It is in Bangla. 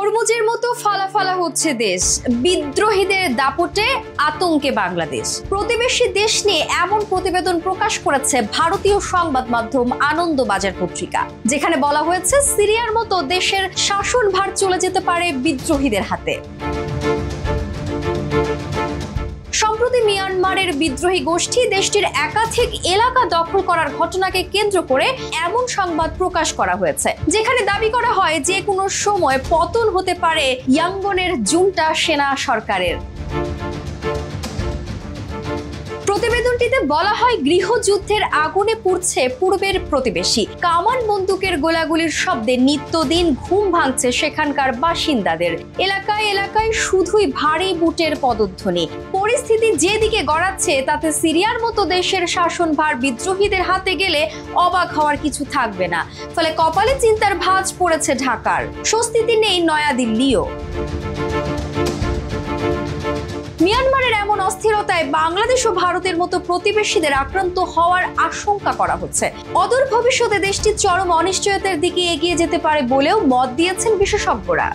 তরমুজের মতো ফালা ফালা হচ্ছে দেশ, বিদ্রোহীদের দাপটে আতঙ্কে বাংলাদেশ। প্রতিবেশী দেশ নিয়ে এমন প্রতিবেদন প্রকাশ করেছে ভারতীয় সংবাদ মাধ্যম আনন্দবাজার পত্রিকা, যেখানে বলা হয়েছে সিরিয়ার মতো দেশের শাসনভার চলে যেতে পারে বিদ্রোহীদের হাতে। সম্প্রতি মিয়ানমারের বিদ্রোহী গোষ্ঠী দেশটির একাধিক এলাকা দখল করার ঘটনাকে কেন্দ্র করে এমন সংবাদ প্রকাশ করা হয়েছে, যেখানে দাবি করা হয় যে কোনো সময় পতন হতে পারে ইয়াঙ্গনের জুন্টা সেনা সরকারের। প্রতিবেদনটিতে বলা হয়, গৃহযুদ্ধের আগুনে পুড়ছে পূর্বের প্রতিবেশী। কামান বন্দুকের গোলাগুলির শব্দে নিত্যদিন ঘুম ভাঙছে সেখানকার বাসিন্দাদের। এলাকায় এলাকায় শুধুই ভারী বুটের পদধ্বনি। পরিস্থিতি যেদিকে গড়াচ্ছে তাতে সিরিয়ার মতো দেশের শাসনভার বিদ্রোহীদের হাতে গেলে অবাক হওয়ার কিছু থাকবে না। ফলে কপালে চিন্তার ভাঁজ পড়েছে ঢাকার, স্বস্তিতে নেই নয়াদিল্লিও। মিয়ানমারের এমন অস্থিরতায় বাংলাদেশ ও ভারতের মতো প্রতিবেশীদের আক্রান্ত হওয়ার আশঙ্কা করা হচ্ছে। অদূর ভবিষ্যতে দেশটি চরম অনিশ্চয়তার দিকে এগিয়ে যেতে পারে বলেও মত দিয়েছেন বিশেষজ্ঞরা।